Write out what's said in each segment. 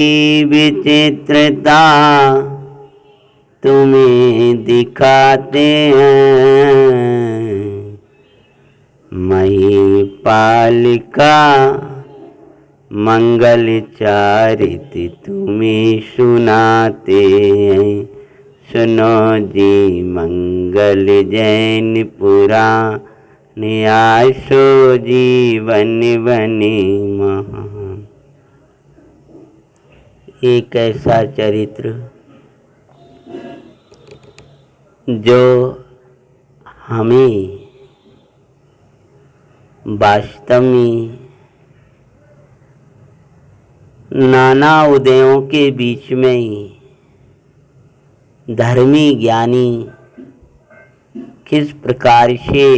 की विचित्रता तुम्हें दिखाते हैं, महिपालिका मंगल चारित तुम्हें सुनाते हैं। सुनो जी मंगल जैन पुराण, आसो जीवन बने महान। एक ऐसा चरित्र जो हमें वास्तव में नाना उदयों के बीच में ही धर्मी ज्ञानी किस प्रकार से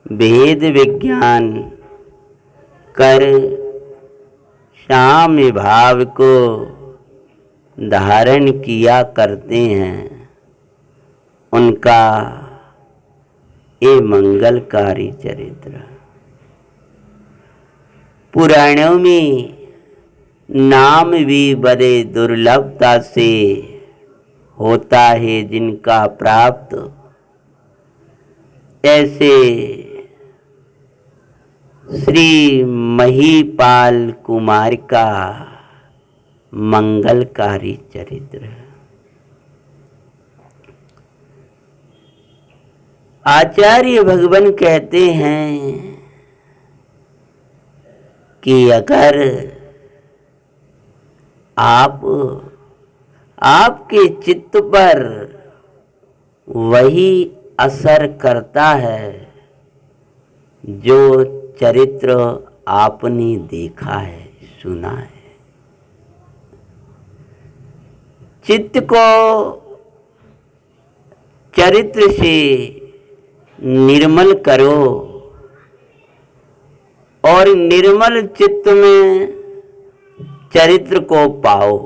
वेद विज्ञान कर साम्य भाव को धारण किया करते हैं, उनका ये मंगलकारी चरित्र। पुराणों में नाम भी बड़े दुर्लभता से होता है जिनका प्राप्त, ऐसे श्री महिपाल कुमार का मंगलकारी चरित्र। आचार्य भगवान कहते हैं कि अगर आपके चित्त पर वही असर करता है जो चरित्र आपने देखा है, सुना है। चित्त को चरित्र से निर्मल करो और निर्मल चित्त में चरित्र को पाओ,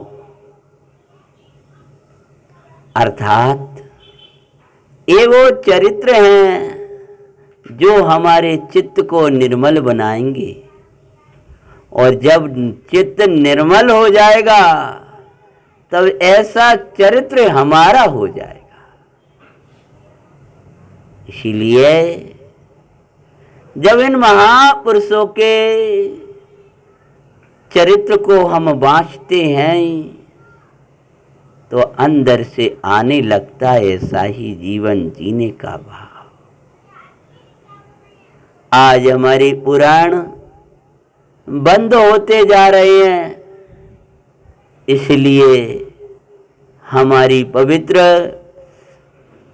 अर्थात ये वो चरित्र हैं जो हमारे चित्त को निर्मल बनाएंगे। और जब चित्त निर्मल हो जाएगा तब ऐसा चरित्र हमारा हो जाएगा। इसीलिए जब इन महापुरुषों के चरित्र को हम वाँचते हैं तो अंदर से आने लगता है ऐसा ही जीवन जीने का भाव। आज हमारे पुराण बंद होते जा रहे हैं, इसलिए हमारी पवित्र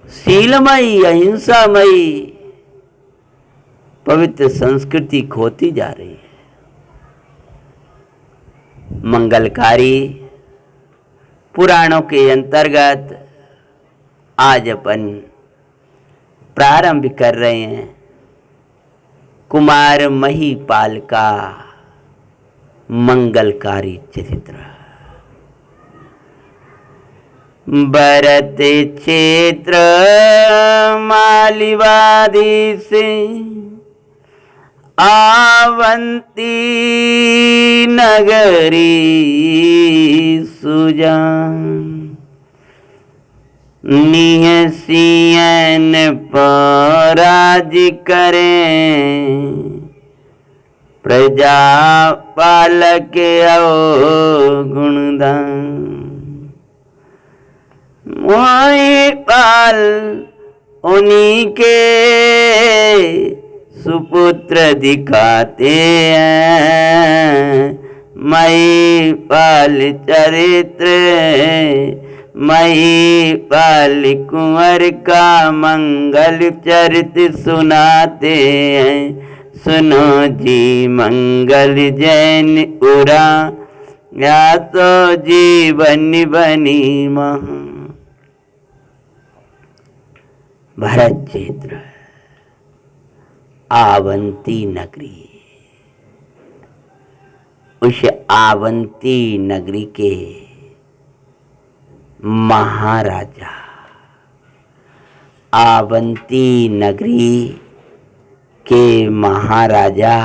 शीलमयी अहिंसामयी पवित्र संस्कृति खोती जा रही है। मंगलकारी पुराणों के अंतर्गत आज अपन प्रारंभ कर रहे हैं कुमार महिपाल का मंगलकारी चरित्र। भरत क्षेत्र मालिवादी से आवंती नगरी सुजान, निहसियन पराज करें प्रजा पालक गुणदान। महिपाल उन्हीं के सुपुत्र दिखाते हैं, महिपाल चरित्र महिपाल कुंवर का मंगल चरित्र सुनाते हैं। सुनो जी मंगल जैन उरा, या तो जीवन बनी महा। भरत क्षेत्र आवंती नगरी, उस आवंती नगरी के महाराजा, आवंती नगरी के महाराजा,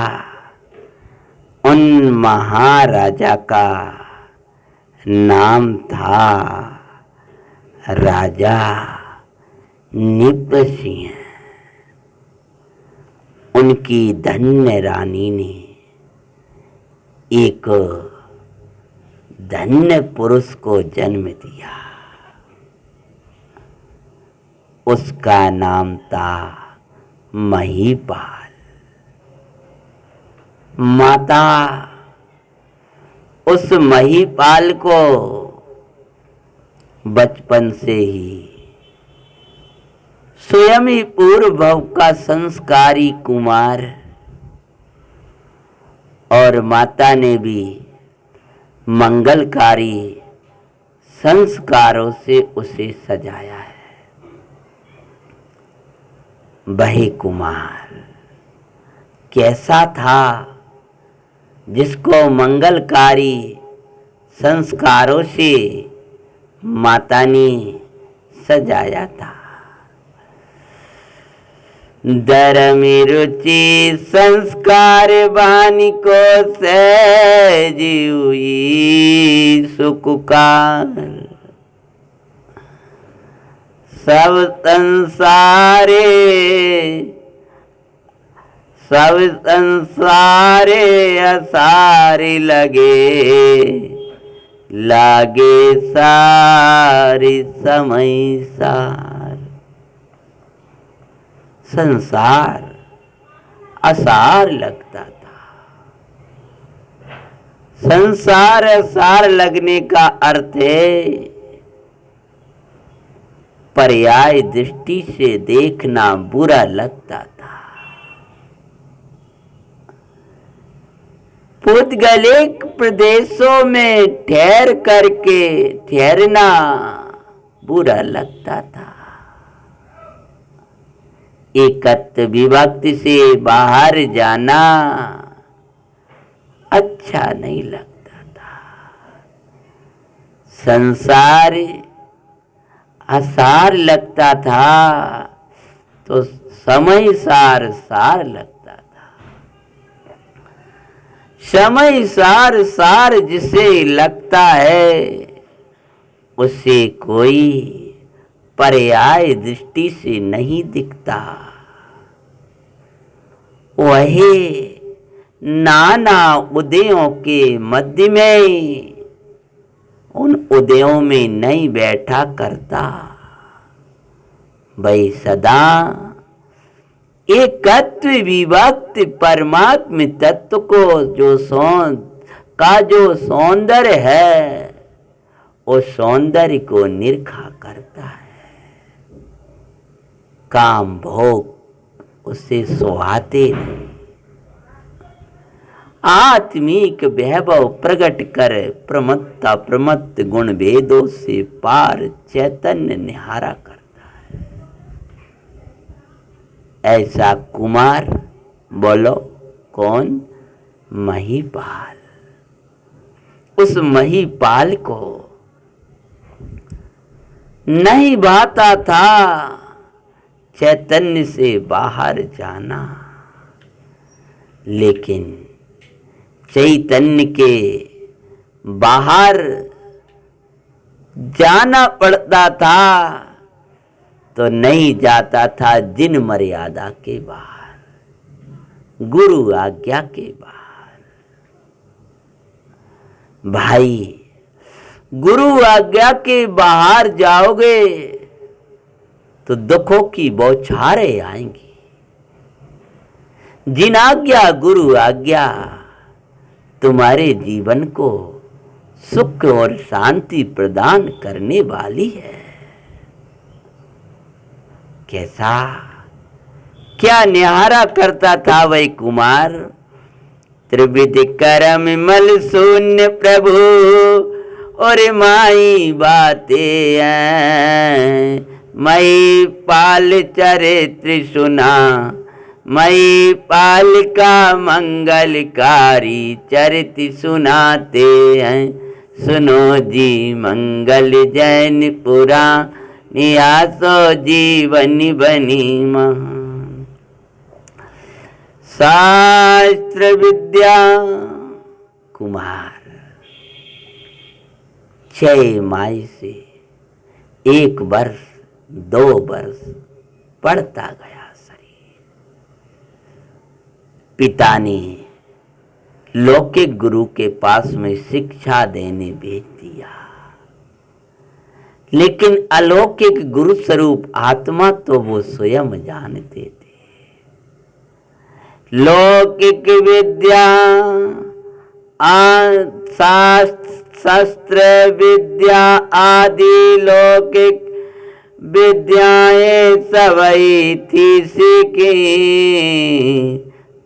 उन महाराजा का नाम था राजा नृसिंह। उनकी धन्य रानी ने एक धन्य पुरुष को जन्म दिया। उसका नाम था महीपाल। माता उस महीपाल को बचपन से ही स्वयं ही पूर्व भव का संस्कारी कुमार, और माता ने भी मंगलकारी संस्कारों से उसे सजाया है। वही कुमार कैसा था जिसको मंगलकारी संस्कारों से माता ने सजाया था। धर्म रुचि संस्कार वाणी को सहजी हुई सुकुकार। सब संसारे असारे लागे सारे समय सार। संसार असार लगता था। संसार असार लगने का अर्थ है पर्याय दृष्टि से देखना बुरा लगता था। पुद्गलिक प्रदेशों में ठहरना बुरा लगता था। एकत्व विभक्ति से बाहर जाना अच्छा नहीं लगता था। संसार असार लगता था तो समय सार लगता था। समय सार जिसे लगता है उसे कोई पर्याय दृष्टि से नहीं दिखता। वही नाना उदयों के मध्य में उन उदयों में नहीं बैठा करता। वही सदा एकत्व विभक्ति परमात्म तत्व को जो सौंदर्य है उस सौंदर्य को निरखा करता है। काम भोग उसे सुहाते नहीं। आत्मिक वैभव प्रकट कर प्रमत्त गुण भेदों से पार चैतन्य निहारा करता है। ऐसा कुमार बोलो कौन? महीपाल। उस महीपाल को नहीं भाता था चैतन्य से बाहर जाना, लेकिन चैतन्य के बाहर जाना पड़ता था तो नहीं जाता था जिन मर्यादा के बाहर, गुरु आज्ञा के बाहर। भाई गुरु आज्ञा के बाहर जाओगे तो दुखों की बौछारें आएंगी। जिन आज्ञा गुरु आज्ञा तुम्हारे जीवन को सुख और शांति प्रदान करने वाली है। कैसा क्या निहारा करता था वही कुमार? त्रिविध करम मल शून्य प्रभु और माई बातें मई पाल चरित्र सुना, मई पाल का मंगलकारी चरित्र सुनाते हैं। सुनो जी मंगल जैन पुरा निहासो जीवन बनी महान। शास्त्र विद्या कुमार 6 माह से 1 वर्ष 2 वर्ष बढ़ता गया शरीर। पिता ने लौकिक गुरु के पास में शिक्षा देने भेज दिया, लेकिन अलौकिक गुरु स्वरूप आत्मा तो वो स्वयं जानते थे। लौकिक विद्या शास्त्र विद्या आदि लौकिक विद्याएं सबई थी सीखी,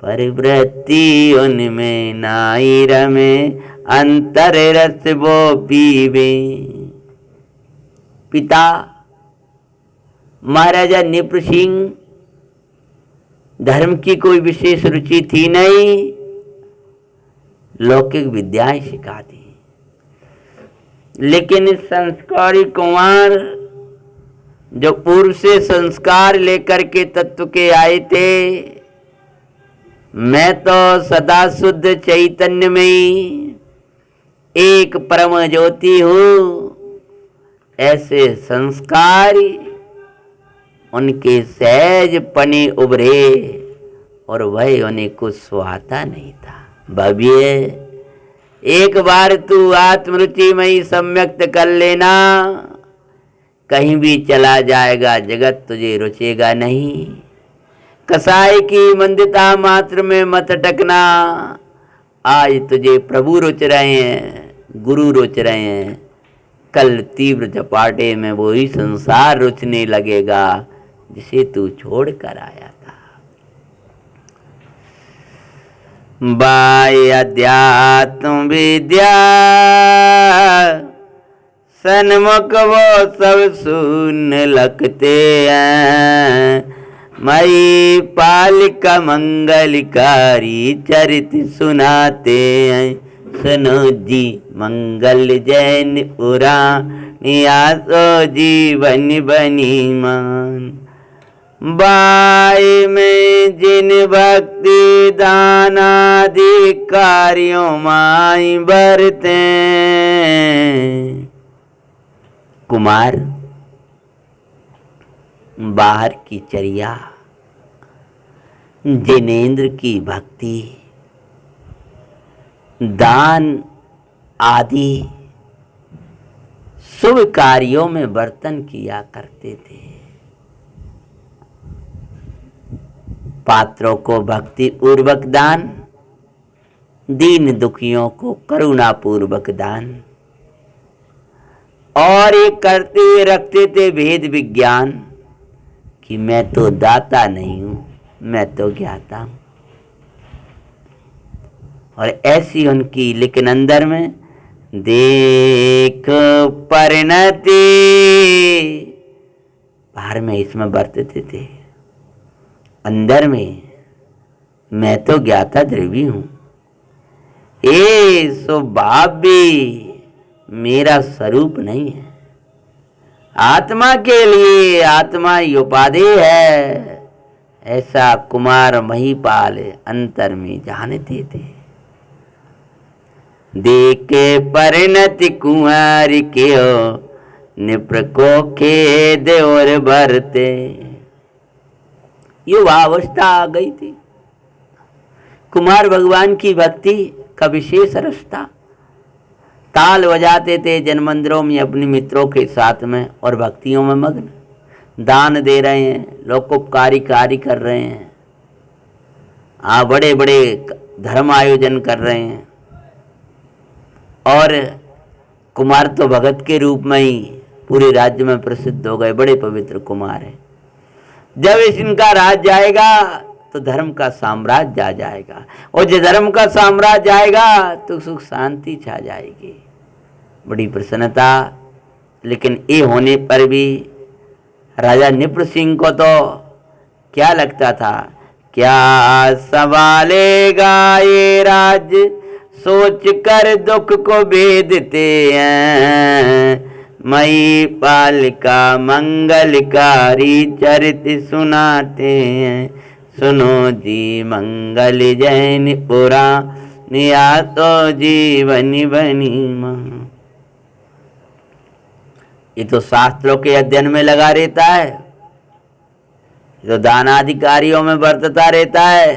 परिवृत्ति उनमें नाई रमे, अंतर रस वो पीवे। पिता महाराजा नृप सिंह धर्म की कोई विशेष रुचि थी नहीं, लौकिक विद्याएं सिखाती। लेकिन इस संस्कारी कुमार जो पूर्व से संस्कार लेकर के तत्व के आए थे, मैं तो सदा शुद्ध चैतन्य में एक परम ज्योति हूँ, ऐसे संस्कार उनके सहज पने उभरे और वह उन्हें कुछ सुहाता नहीं था। भव्य, एक बार तू आत्मरुचि में ही सम्यक्त कर लेना, कहीं भी चला जाएगा जगत तुझे रुचेगा नहीं। कसाई की मंदिता मात्र में मत अटकना, आज तुझे प्रभु रुच रहे हैं, गुरु रुच रहे हैं, कल तीव्र झपाटे में वो ही संसार रुचने लगेगा जिसे तू छोड़ कर आया था। बाह्य अध्यात्म विद्या सन्मुख वो सब शून्य लगते हैं, मई पालिका मंगलकारी चरित सुनाते हैं। सुनो जी मंगल जैन पुराण आसो जीवन बनी मान, बाई में जिन भक्ति दानादि कार्यों माई बरते। कुमार बाहर की चर्या, जिनेंद्र की भक्ति, दान आदि शुभ कार्यों में बर्तन किया करते थे। पात्रों को भक्ति पूर्वक दान, दीन दुखियों को करुणा पूर्वक दान, और ये करते हुए रखते थे भेद विज्ञान कि मैं तो दाता नहीं हूं, मैं तो ज्ञाता हूं। और ऐसी उनकी, लेकिन अंदर में देख परिणति, बाहर में इसमें बरतते थे, अंदर में मैं तो ज्ञाता द्रवी हूं। ये स्वभाव भी मेरा स्वरूप नहीं है, आत्मा के लिए आत्मा ही उपाधि है, ऐसा कुमार महिपाल अंतर में जानते थे। देखे परिणति कुंवर के निप्र को खेद और भरते। युवावस्था आ गई थी, कुमार भगवान की भक्ति का विशेष रस था। ताल बजाते थे जन मंदिरों में अपने मित्रों के साथ में और भक्तियों में मग्न, दान दे रहे हैं, लोकोपकारी कार्य कर रहे हैं, बड़े बड़े धर्म आयोजन कर रहे हैं। और कुमार तो भगत के रूप में ही पूरे राज्य में प्रसिद्ध हो गए, बड़े पवित्र कुमार हैं। जब इनका राज जाएगा तो धर्म का साम्राज्य आ जाएगा, और जब धर्म का साम्राज्य आएगा तो सुख शांति छा जाएगी, बड़ी प्रसन्नता। लेकिन ये होने पर भी राजा नृप सिंह को तो क्या लगता था, क्या संभालेगा ये राज्य, सोच कर दुख को भेदते हैं। मई पालिका मंगलकारी चरित सुनाते हैं। सुनो जी मंगल जैन पुराण तो जीवन बनी मां। ये तो शास्त्रों के अध्ययन में लगा रहता है, ये तो दानाधिकारियों में बरतता रहता है,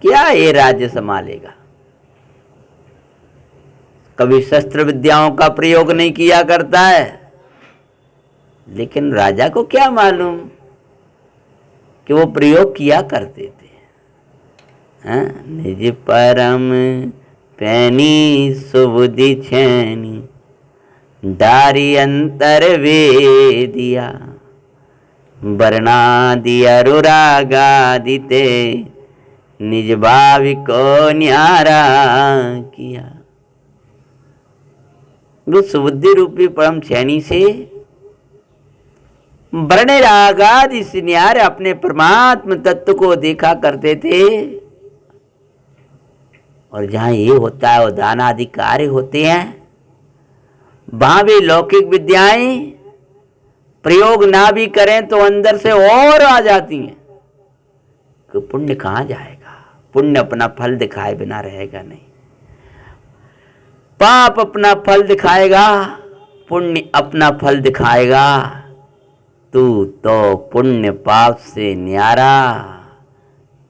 क्या ये राज्य संभालेगा? कभी शस्त्र विद्याओं का प्रयोग नहीं किया करता है, लेकिन राजा को क्या मालूम कि वो प्रयोग किया करते थे। निज परम पैनी सुबुद्धि छैनी, डारी अंतर वेदिया, वर्णादि अनुरागादिते, निज भाव को न्यारा किया। वो सुबुद्धि रूपी परम छैनी से वर्ण रागादि से न्यारे अपने परमात्म तत्व को देखा करते थे। और जहां ये होता है वो दानादि कार्य होते हैं, वहां भी लौकिक विद्याएं प्रयोग ना भी करें तो अंदर से और आ जाती हैं कि पुण्य कहां जाएगा, पुण्य अपना फल दिखाए बिना रहेगा नहीं, पाप अपना फल दिखाएगा, पुण्य अपना फल दिखाएगा। तू तो पुण्य पाप से न्यारा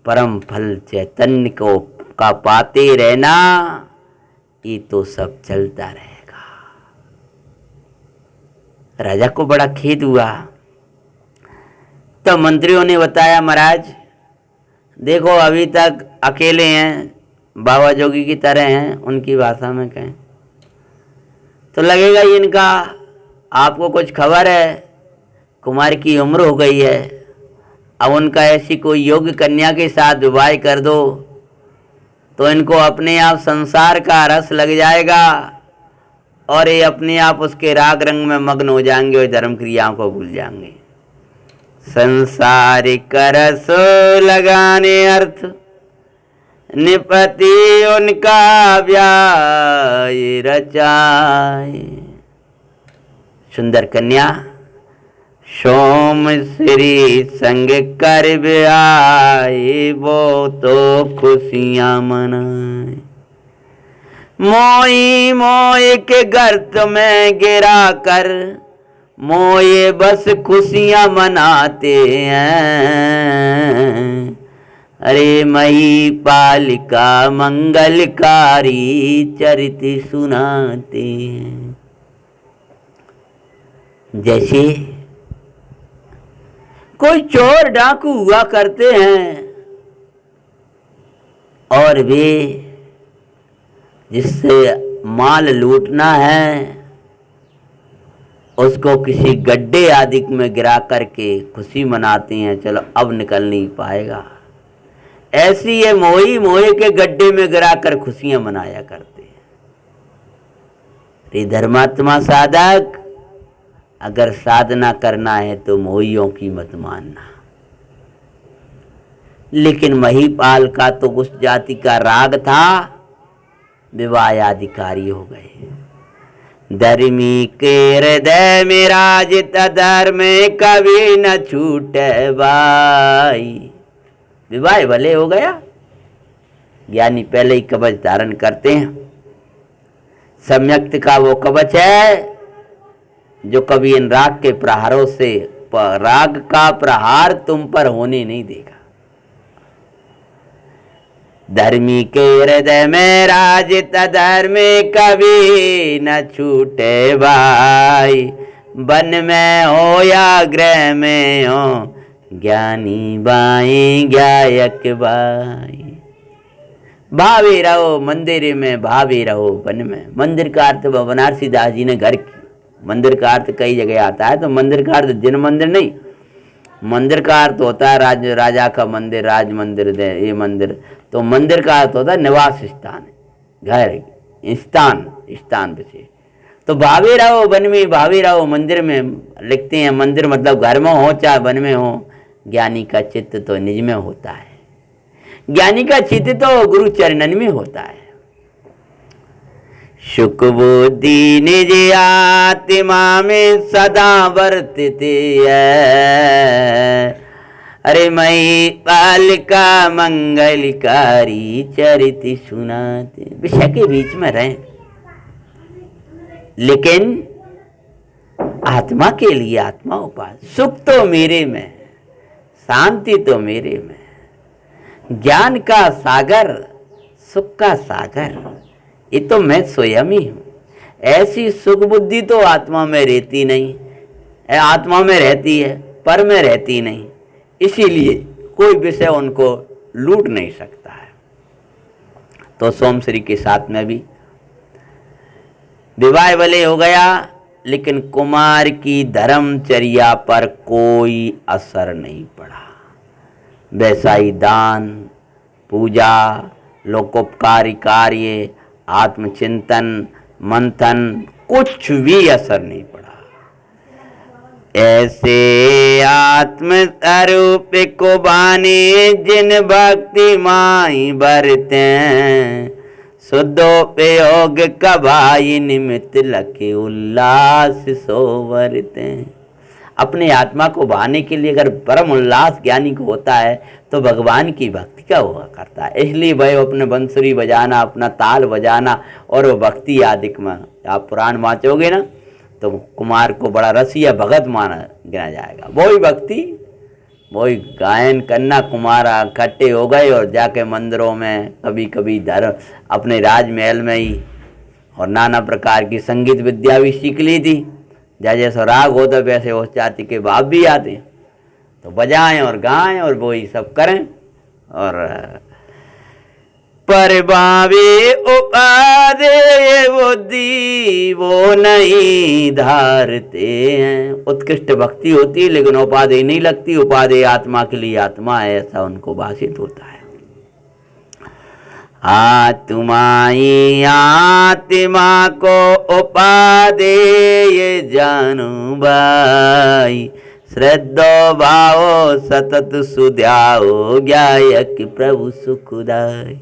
परम फल चैतन्य को का पाते रहना, ये तो सब चलता रहेगा। राजा को बड़ा खेद हुआ। तो मंत्रियों ने बताया, महाराज देखो अभी तक अकेले हैं, बाबा जोगी की तरह हैं, उनकी भाषा में कहें तो लगेगा इनका, आपको कुछ खबर है, कुमार की उम्र हो गई है, अब उनका ऐसी कोई योग्य कन्या के साथ विवाह कर दो तो इनको अपने आप संसार का रस लग जाएगा और ये अपने आप उसके राग रंग में मग्न हो जाएंगे और धर्म क्रियाओं को भूल जाएंगे। संसारिक रस लगाने अर्थ निपति उनका व्याय रचाए। सुंदर कन्या सोम श्री संग कर आए, वो तो खुशियां मनाए। मोई मोए के गर्त में गिरा कर मोए बस खुशियां मनाते हैं। अरे मई पालिका मंगलकारी चरित सुनाते हैं। जैसे कोई चोर डाकू हुआ करते हैं और वे जिससे माल लूटना है उसको किसी गड्ढे आदि में गिरा करके खुशी मनाते हैं, चलो अब निकल नहीं पाएगा। ऐसी ये मोही मोहे के गड्ढे में गिरा कर खुशियां मनाया करते हैं। रे धर्मात्मा साधक, अगर साधना करना है तो मोहियों की मत मानना। लेकिन महिपाल का तो उस जाति का राग था, विवाहाधिकारी हो गए। धर्मी के हृदय में राजित धर्म कभी न छूटे भाई। विवाह भले हो गया, ज्ञानी पहले ही कवच धारण करते हैं। सम्यक्त का वो कवच है जो कभी इन राग के प्रहारों से, राग का प्रहार तुम पर होने नहीं देगा। धर्मी के हृदय में राजित धर्म कभी न छूटे भाई। वन में हो या गृह में हो, ज्ञानी बाई गायक बाई। भावी रहो मंदिर में, भावी रहो वन में। मंदिर का अर्थ बनारसी दास जी ने घर की, मंदिर का अर्थ कई जगह आता है, तो मंदिर का अर्थ जिन मंदिर नहीं, मंदिर का अर्थ होता है राजा का मंदिर, राज मंदिर, ये मंदिर। तो मंदिर का अर्थ होता है निवास स्थान, घर, स्थान, स्थान विशेष। तो भावी रहो वन में, भावी रहो मंदिर में। लिखते हैं मंदिर मतलब घर में हो चाहे वन में हो, ज्ञानी का चित्त तो निज में होता है। ज्ञानी का चित्त तो गुरु चरणन में होता है। सुख बुद्धि निज आत्मा में सदा वर्तते है। अरे मई पालिका मंगलकारी चरित सुनाते। विषय के बीच में रहे, लेकिन आत्मा के लिए आत्मा उपास। सुख तो मेरे में, शांति तो मेरे में, ज्ञान का सागर, सुख का सागर ये तो मैं स्वयं ही हूँ। ऐसी सुख बुद्धि तो आत्मा में रहती नहीं, आत्मा में रहती है पर में रहती नहीं, इसीलिए कोई विषय उनको लूट नहीं सकता है। तो सोमश्री के साथ में भी विवाह भले हो गया, लेकिन कुमार की धर्मचर्या पर कोई असर नहीं पड़ा। वैसा ही दान, पूजा, लोकोपकारी कार्य, आत्मचिंतन, मंथन, कुछ भी असर नहीं पड़ा। ऐसे आत्म स्वरूप को बाने जिन भक्ति माई बरते, शुद्धोपयोग कभाई निमित्त लखे उल्लास सोवरते। अपने आत्मा को भाने के लिए अगर परम उल्लास ज्ञानी को होता है तो भगवान की भक्ति का हुआ करता है। इसलिए भाई अपने बंसुरी बजाना, अपना ताल बजाना और वो भक्ति आदिक में आप पुराण वाँचोगे ना तो कुमार को बड़ा रसिया भगत माना गिना जाएगा। वही भक्ति, वही गायन करना। कुमार इकट्ठे हो गए और जाके मंदिरों में कभी कभी धर्म अपने राजमहल में ही और नाना प्रकार की संगीत विद्या भी सीख ली थी। जैसे राग होता वैसे उस जाति के भाव भी आते, तो बजाएं और गाएं और वही सब करें। और पर बावे उपाधे बुद्धि वो नहीं धारते हैं। उत्कृष्ट भक्ति होती है लेकिन उपाधि नहीं लगती। उपाधि आत्मा के लिए आत्मा है ऐसा उनको भाषित होता है। आत्माई आत्मा को उपाधे ये जानू भाई, श्रद्धो भावो सतत सुध्याओ ज्ञायक प्रभु सुखदाई।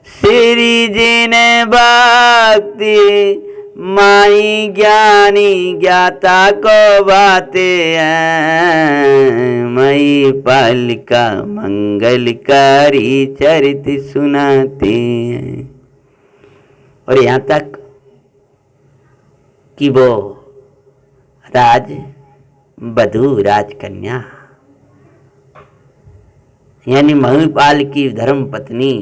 श्री जी ने भक्ति माई ज्ञानी ज्ञाता को बातें हैं, मई पालिका मंगलकारी चरित सुनाते हैं। और यहाँ तक कि वो वधू राजकन्या यानी महिपाल की धर्म पत्नी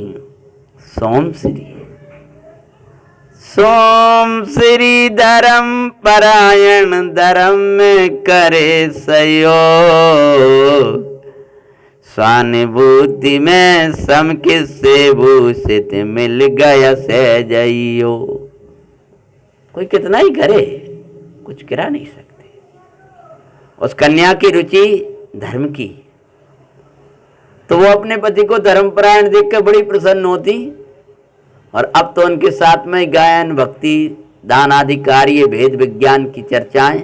सोमश्री धर्म परायण धर्म में करे सहयोग, स्वानुभूति में सम किससे भूषित मिल गया सहजइयो। कोई कितना ही करे कुछ गिरा नहीं सकते। उस कन्या की रुचि धर्म की, तो वो अपने पति को धर्मपरायण देखकर बड़ी प्रसन्न होती। और अब तो उनके साथ में गायन, भक्ति, दान आदि कार्य, भेद विज्ञान की चर्चाएं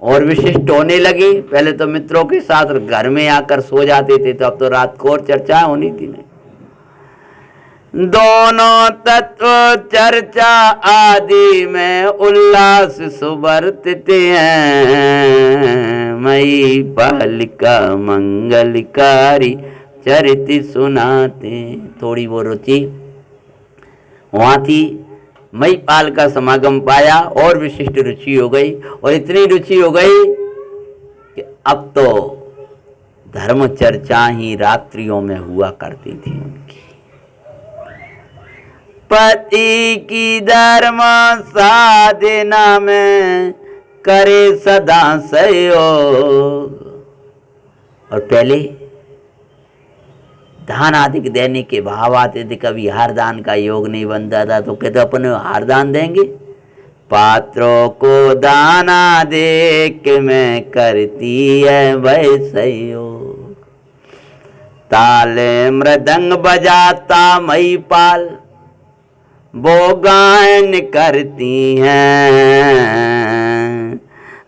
और विशिष्ट होने लगी। पहले तो मित्रों के साथ घर में आकर सो जाते थे, तो अब तो रात को और चर्चा होनी थी नहीं। दोनों तत्व चर्चा आदि में उल्लास सुबरतते हैं, मई पालिका मंगलकारी चरित सुनाते। थोड़ी वो रुचि वहाँ थी, मईपाल का समागम पाया और विशिष्ट रुचि हो गई। और इतनी रुचि हो गई कि अब तो धर्म चर्चा ही रात्रियों में हुआ करती थी उनकी। पति की धर्म साधना में करे सदा सहयोग। और पहले दान आदि देने के भाव आते थे, कभी हार दान का योग नहीं बनता था तो कहते अपन हार दान देंगे। पात्रों को दाना दे के मैं करती है वह सहयोग, ताले मृदंग बजाता मईपाल वो गायन करती हैं,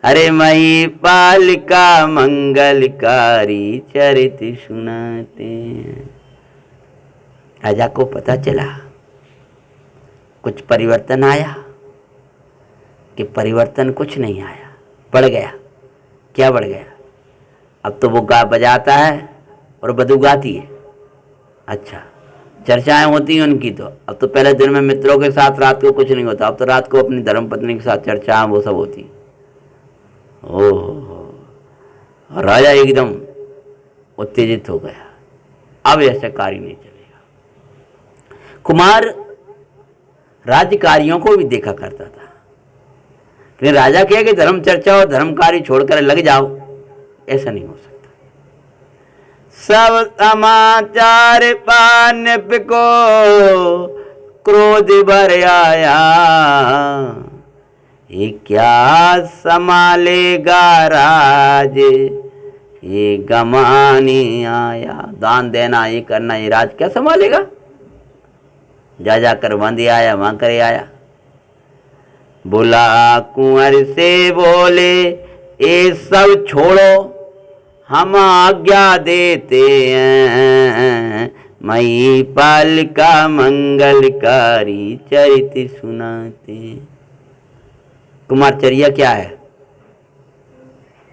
अरे महीपाल का मंगलकारी चरित सुनाते हैं। राजा को पता चला कुछ परिवर्तन आया कि परिवर्तन कुछ नहीं आया, बढ़ गया। क्या बढ़ गया? अब तो वो गा बजाता है और वधू गाती है। अच्छा, चर्चाएं होती हैं उनकी। तो अब तो पहले दिन में मित्रों के साथ रात को कुछ नहीं होता, अब तो रात को अपनी धर्मपत्नी के साथ चर्चाएं वो सब होती। ओह, राजा एकदम उत्तेजित हो गया। अब ऐसा कार्य नहीं चलेगा। कुमार राज्य कार्यों को भी देखा करता था, लेकिन राजा कहे कि धर्म चर्चा और धर्म कार्य छोड़कर लग जाओ, ऐसा नहीं हो सकता। सब समाचार पान को क्रोध भर आया, ये क्या संभालेगा राज, ये गमाने आया। दान देना, ये करना, ये राज क्या संभालेगा? जा जाकर बंदी आया, वहां करे आया। बोला कुंवर से बोले, ये सब छोड़ो, हम आज्ञा देते हैं, मई पाल का मंगलकारी चरित्र सुनाते। कुमारचर्या क्या है?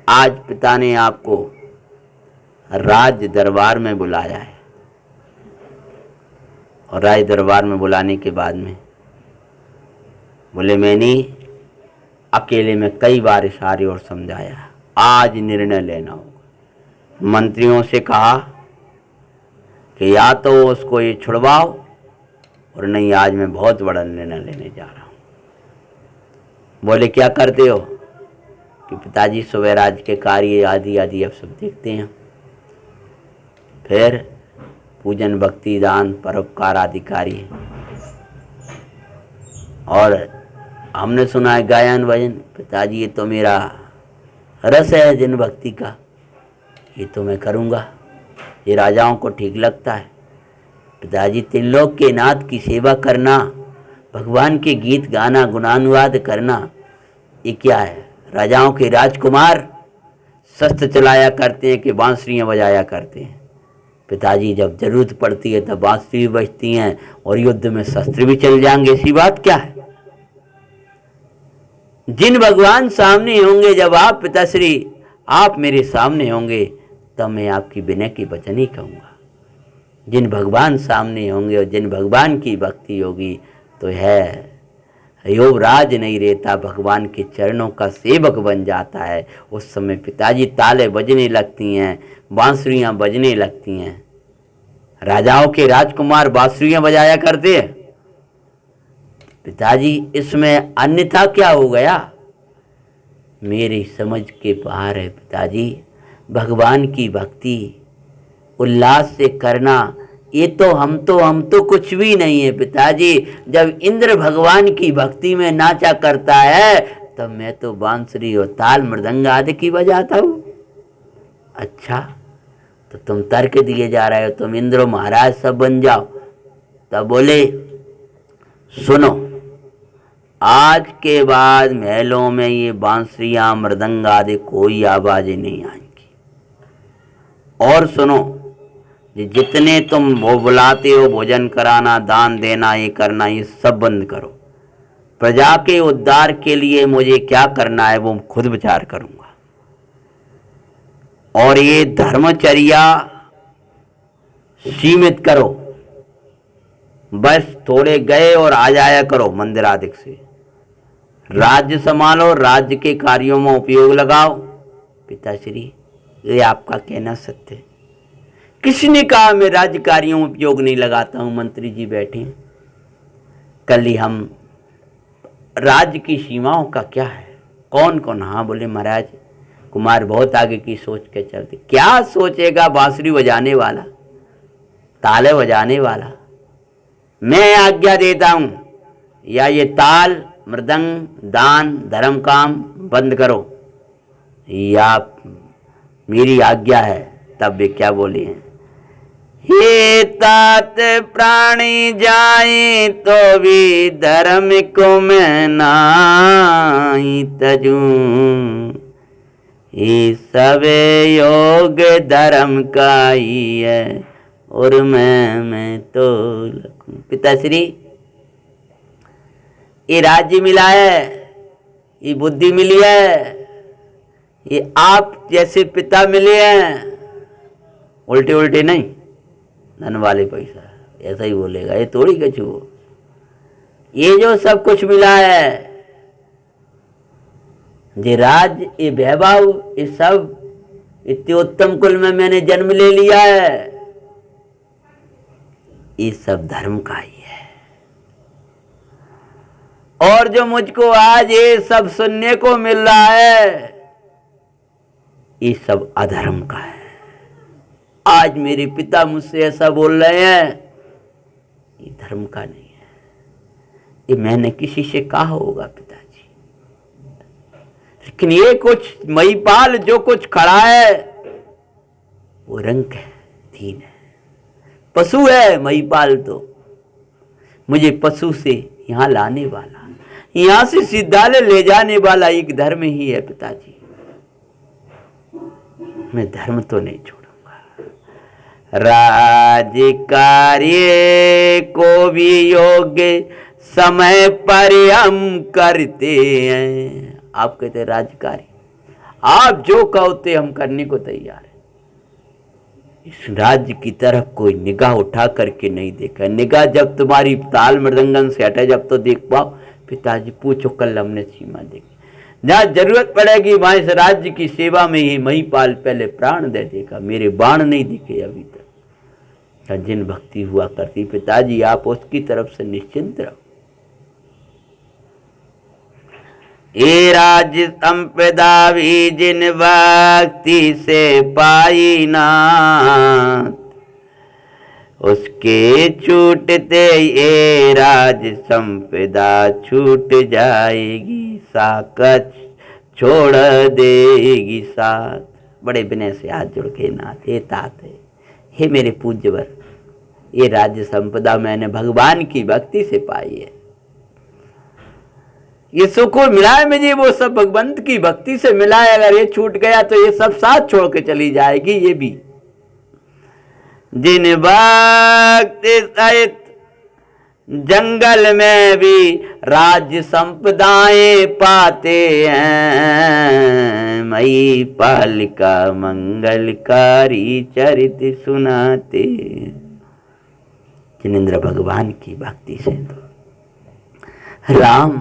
आज पिता ने आपको राज दरबार में बुलाया है, और राज दरबार में बुलाने के बाद में बोले मैंने अकेले में कई बार इशारे और समझाया, आज निर्णय लेना होगा। मंत्रियों से कहा कि या तो उसको ये छुड़वाओ, और नहीं आज मैं बहुत बड़ा निर्णय लेने जा रहा हूँ। बोले क्या करते हो? कि पिताजी स्वराज के कार्य आदि आदि अब सब देखते हैं, फिर पूजन भक्ति दान परोपकार आदि कार्य, और हमने सुना है गायन भजन। पिताजी ये तो मेरा रस है जिन भक्ति का, ये तो मैं करूँगा, ये राजाओं को ठीक लगता है। पिताजी त्रिलोक के नाथ की सेवा करना, भगवान के गीत गाना, गुणानुवाद करना, ये क्या है? राजाओं के राजकुमार शस्त्र चलाया करते हैं कि बांसुरियाँ बजाया करते हैं। पिताजी जब जरूरत पड़ती है तब बांसुरी भी बजती हैं, और युद्ध में शस्त्र भी चल जाएंगे, ऐसी बात क्या है? जिन भगवान सामने होंगे, जब आप पिताश्री आप मेरे सामने होंगे, तब मैं आपकी विनय की वचन ही कहूँगा। जिन भगवान सामने होंगे और जिन भगवान की भक्ति होगी, तो है युवराज नहीं रहता, भगवान के चरणों का सेवक बन जाता है। उस समय पिताजी ताले बजने लगती हैं, बांसुरियाँ बजने लगती हैं। राजाओं के राजकुमार बांसुरियाँ बजाया करते हैं। पिताजी इसमें अन्यथा क्या हो गया? मेरी समझ के बाहर है पिताजी। भगवान की भक्ति उल्लास से करना, ये तो हम तो कुछ भी नहीं है पिताजी। जब इंद्र भगवान की भक्ति में नाचा करता है, तब मैं तो बांसुरी और ताल मृदंग आदि की बजाता हूँ। अच्छा, तो तुम तर्क दिए जा रहे हो, तुम इंद्र महाराज सब बन जाओ। तब बोले सुनो, आज के बाद महलों में ये बांसुरियाँ मृदंग आदि कोई आवाजें नहीं आएंगी। और सुनो, जितने तुम वो बुलाते हो, भोजन कराना, दान देना, ये करना, ये सब बंद करो। प्रजा के उद्धार के लिए मुझे क्या करना है वो खुद विचार करूंगा। और ये धर्मचर्या सीमित करो, बस थोड़े गए और आ जाया करो मंदिर आदि से। राज्य संभालो, राज्य के कार्यों में उपयोग लगाओ। पिताश्री ये आपका कहना सत्य है। किसने कहा मैं राज्य कार्यों में उपयोग नहीं लगाता हूं? मंत्री जी बैठे हैं। कल ही हम राज्य की सीमाओं का क्या है, कौन कौन? हाँ बोले महाराज, कुमार बहुत आगे की सोच के चलते। क्या सोचेगा? बांसुरी बजाने वाला, ताले बजाने वाला। मैं आज्ञा देता हूं, या ये ताल मृदंग दान धर्म काम बंद करो, या मेरी आज्ञा है। तब वे क्या बोले हैं? हे तात प्राणी जाए तो भी धर्म को मैं नाही तजूं, ये सब योग धर्म का ही है, और मैं तो लखूं। पिताश्री ये राज्य मिला है, ये बुद्धि मिली है, ये आप जैसे पिता मिले हैं, उल्टे उल्टे नहीं, धन वाले पैसा ऐसा ही बोलेगा, ये थोड़ी कछु। ये जो सब कुछ मिला है, ये राज, ये वैभव, ये सब इतने उत्तम कुल में मैंने जन्म ले लिया है, ये सब धर्म का ही है। और जो मुझको आज ये सब सुनने को मिल रहा है, ये सब अधर्म का है। आज मेरे पिता मुझसे ऐसा बोल रहे हैं, ये धर्म का नहीं है। ये मैंने किसी से कहा होगा पिताजी, लेकिन ये कुछ महिपाल जो कुछ खड़ा है वो रंग है, दीन है, पशु है महिपाल। तो मुझे पशु से यहां लाने वाला, यहां से सिद्धालय ले जाने वाला एक धर्म ही है पिताजी। मैं धर्म तो नहीं छोड़ूंगा। राज कार्य को भी योग्य समय पर हम करते हैं। आप कहते हैं राजकार्य, आप जो कहोते हम करने को तैयार है। इस राज्य की तरफ कोई निगाह उठा करके नहीं देखा। निगाह जब तुम्हारी ताल मृदंगन से हटे, जब तो देख पाओ। पिताजी पूछो, कल हमने सीमा देखी, जहां जरूरत पड़ेगी वहां इस राज्य की सेवा में ही महिपाल पहले प्राण दे देगा। मेरे बाण नहीं दिखे अभी तक। जिन भक्ति हुआ करती पिताजी, आप उसकी तरफ से निश्चिंत रहो। ये राज्य संपदा भी जिन भक्ति से पाई नाथ, उसके छूटते ये राज संपदा छूट जाएगी, साकच छोड़ देगी साथ। बड़े विनय से हाथ जोड़ के नाथ, हे तात, हे मेरे पूज्यवर, ये राज्य संपदा मैंने भगवान की भक्ति से पाई है। ये सुख मिला है मुझे, वो सब भगवंत की भक्ति से मिला है। अगर ये छूट गया तो ये सब साथ छोड़ के चली जाएगी। ये भी जिन भक्ति सहित जंगल में भी राज्य संपदाएं पाते हैं, मई पालिका मंगलकारी चरित सुनाते। जिनेंद्र भगवान की भक्ति से, तो राम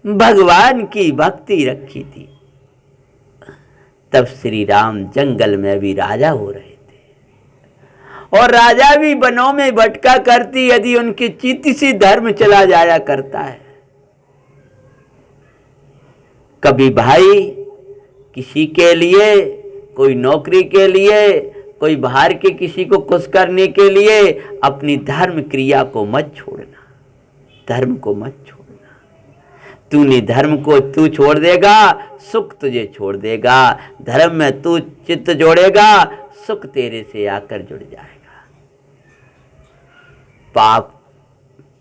भगवान की भक्ति रखी थी, तब श्री राम जंगल में भी राजा हो रहे थे। और राजा भी वनों में भटका करती, यदि उनकी चित्त से धर्म चला जाया करता है। कभी भाई किसी के लिए, कोई नौकरी के लिए, कोई बाहर के किसी को खुश करने के लिए अपनी धर्म क्रिया को मत छोड़ना, धर्म को मत छोड़ना। तूने धर्म को तू छोड़ देगा, सुख तुझे छोड़ देगा। धर्म में तू चित्त जोड़ेगा, सुख तेरे से आकर जुड़ जाएगा। पाप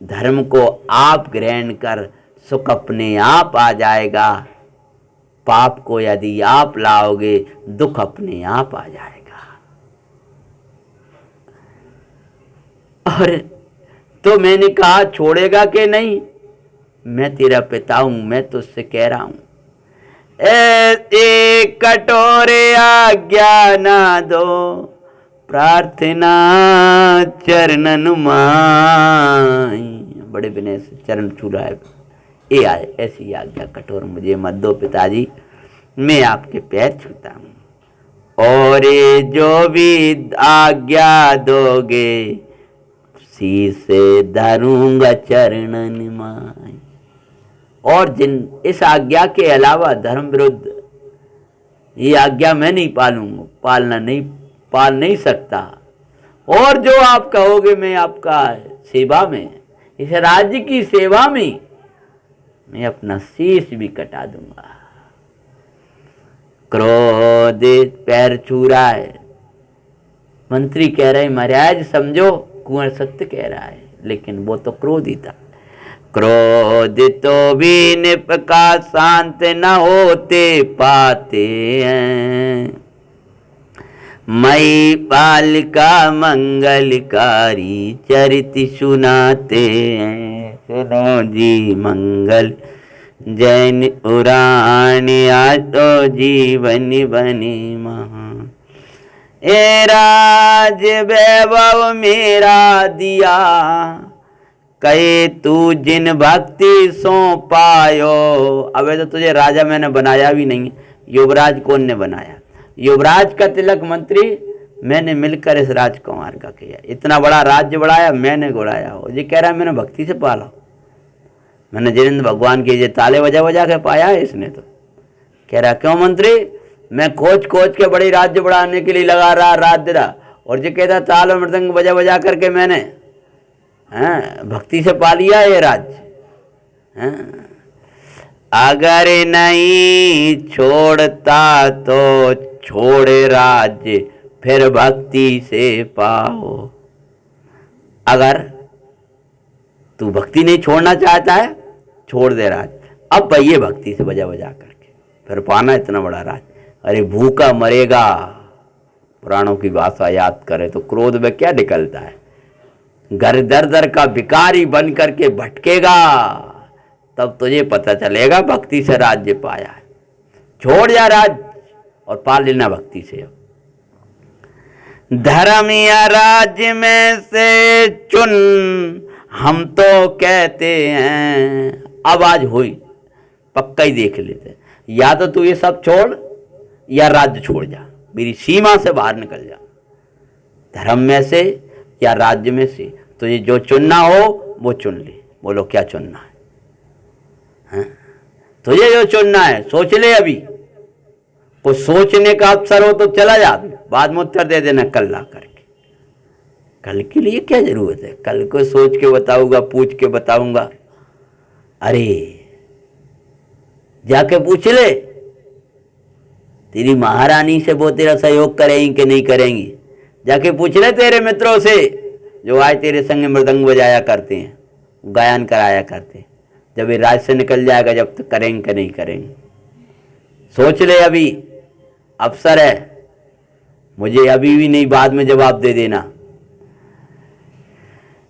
धर्म को आप ग्रहण कर, सुख अपने आप आ जाएगा। पाप को यदि आप लाओगे, दुख अपने आप आ जाएगा। और तो मैंने कहा छोड़ेगा कि नहीं? मैं तेरा पिता हूं, मैं तुझसे कह रहा हूं, ऐसे कठोरे आज्ञा ना दो, प्रार्थना चरणन माई। बड़े विनय से चरण छू रहा है, ये आए ऐसी आज्ञा कठोर मुझे मत दो पिताजी, मैं आपके पैर छूता हूं। और ये जो भी आज्ञा दोगे, शीसे धरूंगा चरणन माई। और जिन इस आज्ञा के अलावा धर्म विरुद्ध ये आज्ञा मैं नहीं पालूंगा, पाल नहीं सकता। और जो आप कहोगे मैं आपका सेवा में, इस राज्य की सेवा में मैं अपना शीश भी कटा दूंगा। क्रोधित पैर छू रहा है। मंत्री कह रहे महाराज समझो, कुंवर सत्य कह रहा है, लेकिन वो तो क्रोधी था। क्रोध तो भी निप का शांत न होते पाते हैं, मई पालिका मंगलकारी चरित सुनाते हैं। सुनो जी मंगल जैन उड़ान, आज तो जीवन बने महा। ए राज वैभव मेरा दिया, कहे तू जिन भक्ति सो पायो। अबे तो तुझे राजा मैंने बनाया भी नहीं, युवराज कौन ने बनाया? युवराज का तिलक मंत्री मैंने मिलकर इस राजकुमार का किया, इतना बड़ा राज्य बढ़ाया मैंने गुड़ाया। हो ये कह रहा है मैंने भक्ति से पाला, मैंने जिनेंद्र भगवान के ये ताले बजा बजा के पाया है इसने। तो कह रहा क्यों मंत्री, मैं खोज खोज के बड़ी राज्य बढ़ाने के लिए लगा रहा राज्य रहा, और ये कहता ताल और मृदंग बजा बजा करके मैंने भक्ति से पा लिया ये राज्य। अगर नहीं छोड़ता तो छोड़े राज्य फिर भक्ति से पाओ। अगर तू भक्ति नहीं छोड़ना चाहता है छोड़ दे राज, अब भैया भक्ति से बजा बजा करके फिर पाना इतना बड़ा राज। अरे भूखा मरेगा, पुराणों की भाषा याद करे तो क्रोध में क्या निकलता है, घर दर दर का भिखारी बन करके भटकेगा, तब तुझे पता चलेगा भक्ति से राज्य पाया है। छोड़ जा राज और पा लेना भक्ति से। धर्म या राज्य में से चुन हम तो कहते हैं, अब आज हुई पक्का ही देख लेते हैं, या तो तू ये सब छोड़ या राज्य छोड़ जा, मेरी सीमा से बाहर निकल जा। धर्म में से या राज्य में से तुझे जो चुनना हो वो चुन ले। बोलो क्या चुनना है? तुझे जो चुनना है सोच ले, अभी कुछ सोचने का अवसर हो तो चला जा, बाद में उत्तर दे देना कल ला करके। कल के लिए क्या जरूरत है, कल को सोच के बताऊंगा, पूछ के बताऊंगा। अरे जाके पूछ ले तेरी महारानी से, वो तेरा सहयोग करेंगी कि नहीं करेंगी। जाके पूछ ले तेरे मित्रों से जो आज तेरे संग मृदंग बजाया करते हैं, गायन कराया करते हैं। जब ये राज से निकल जाएगा जब तक करेंगे कि नहीं करेंगे, सोच ले, अभी अवसर है। मुझे अभी भी नहीं, बाद में जवाब दे देना।